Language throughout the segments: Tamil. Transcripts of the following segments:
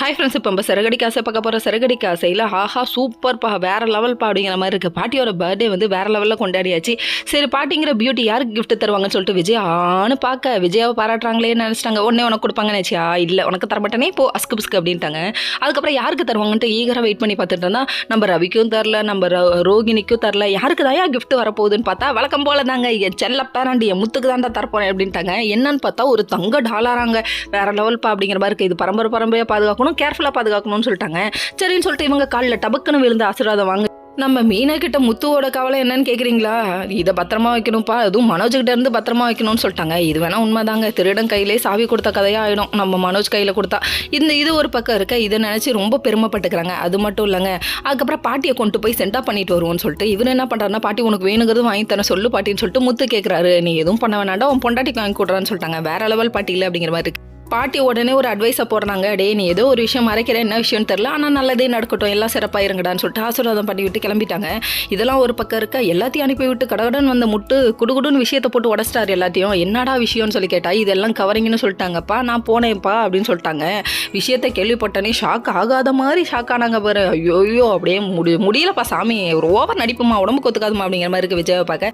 ஹாய் ஃப்ரெண்ட்ஸ், இப்போ நம்ம சிறகடி காசை பார்க்க போகிற சிறகடி காசையில் ஆஹா சூப்பர்ப்பா வேறு லெவல்ப்பா அப்படிங்கிற மாதிரி இருக்குது. பாட்டியோட பர்த்டே வந்து வேறு லெவலில் கொண்டாடியாச்சு. சரி, பாட்டிங்கிற பியூட்டி யாருக்கு கிஃப்ட் தருவாங்கன்னு சொல்லிட்டு விஜய் ஆன்னு பார்க்க விஜயாவை பாராட்டுறாங்களேன்னு நினச்சிட்டாங்க. உடனே உனக்கு கொடுப்பாங்கன்னு நினச்சியா? இல்லை, உனக்கு தரமாட்டேனே இப்போ அஸ்கு பிஸ்கு அப்படின்ட்டாங்க. அதுக்கப்புறம் யாருக்கு தருவாங்கன்ட்டு ஈகராக வெயிட் பண்ணி பார்த்துட்டு இருந்தா நம்ம ரவிக்கும் தரல, நம்ம ரோகிணிக்கும் தரல. யாருக்கு தான் கிஃப்ட் வரப்போகுதுன்னு பார்த்தா வழக்கம் போல தாங்க என் செல்ல பேராண்டி என் முத்துக்கு தான்டா தரப்போறேன் அப்படின்ட்டாங்க. என்னன்னு பார்த்தா ஒரு தங்க டாலராங்க. வேற லெவல்ப்பா அப்படிங்கிற மாதிரி இருக்குது. இது பரம்பரையாக பாதுகாக்கணும், கேர்ஃபுல்லாக பாதுகாக்கணும்னு சொல்லிட்டாங்க. சரின்னு சொல்லிட்டு இவங்க காலில் டபக்குன்னு விழுந்து ஆசீர்வாதம் வாங்க. நம்ம மீனா கிட்ட முத்துவோட கவலை என்னன்னு கேட்குறீங்களா? இதை பத்திரமா வைக்கணும்ப்பா, அதுவும் மனோஜ்கிட்ட இருந்து பத்திரமா வைக்கணும்னு சொல்லிட்டாங்க. இது வேணா உண்மைதாங்க. திருடன் கையிலே சாவி கொடுத்த கதையாக ஆகிடும் நம்ம மனோஜ் கையில் கொடுத்தா. இது ஒரு பக்கம் இருக்க இதை நினச்சி ரொம்ப பெருமைப்பட்டுக்கிறாங்க. அது மட்டும் இல்லைங்க, அதுக்கப்புறம் பாட்டியை கொண்டு போய் சென்டா பண்ணிட்டு வருவோம்னு சொல்லிட்டு இவர் என்ன பண்ணுறாருன்னா, பாட்டி உனக்கு வேணுங்கிறது வாங்கி தர சொல்லு பாட்டின்னு சொல்லிட்டு முத்து கேட்குறாரு. நீ எதுவும் பண்ண வேணாண்டா, உன் பொண்டாட்டிக்கு வாங்கி கொடுறான்னு சொல்லிட்டாங்க. வேற லெவல் பாட்டி இல்லை அப்படிங்கிற மாதிரி இருக்கு. பாட்டி உடனே ஒரு அட்வைஸை போடுறாங்க. டே, நீ ஏதோ ஒரு விஷயம் மறைக்கிற, என்ன விஷயம்னு தெரில, ஆனால் நல்லதே நடக்கட்டும், எல்லாம் சிறப்பாக இருங்கடான்னு சொல்லிட்டு ஆசீர்வாதம் பண்ணி விட்டு கிளம்பிட்டாங்க. இதெல்லாம் ஒரு பக்கம் இருக்க எல்லாத்தையும் அனுப்பி விட்டு கடகடன் வந்த முட்டு குடுகுடுன்னு விஷயத்தை போட்டு உடச்சிட்டாரு எல்லாத்தையும். என்னடா விஷயம்னு சொல்லி கேட்டா, இதெல்லாம் கவரிங்கன்னு சொல்லிட்டாங்கப்பா, நான் போனேன்ப்பா அப்படின்னு சொல்லிட்டாங்க. விஷயத்தை கேள்விப்பட்டனே ஷாக் ஆகாத மாதிரி ஷாக் ஆனாங்க பாரு. ஐயோ அப்படியே முடியலப்பா சாமி, ஒரு ஓவர் நடிப்புமா, உடம்புக்கு ஒத்துக்காதுமா அப்படிங்கிற மாதிரி இருக்குது விஜயை பார்க்க.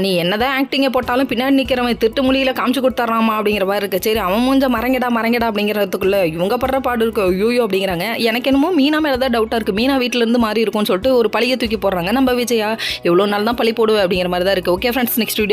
நீ என்னதான் ஆக்டிங்கை போட்டாலும் பின்னாடி நிற்கிறவன் திட்டு மொழியில் காமிச்சு கொடுத்துட்றாமா அப்படிங்கிற மாதிரி இருக்குது. சரி, அவன் மூஞ்ச மறங்கடா அப்படிங்கிறதுக்குள்ளே இவங்க படுற பாடு இருக்கு. ஐயோ அப்படிங்கிறாங்க. எனக்கு என்னமோ மீனா மேலே தான் டவுட்டாக இருக்குது. மீனா வீட்டிலேருந்து மாறி இருக்கும்னு சொல்லிட்டு ஒரு பழியை தூக்கி போடுறாங்க. நம்ம விஜயா எவ்வளோ நாள் தான் பழி போடுவேன் அப்படிங்கிற மாதிரி தான் இருக்குது. Okay friends, next video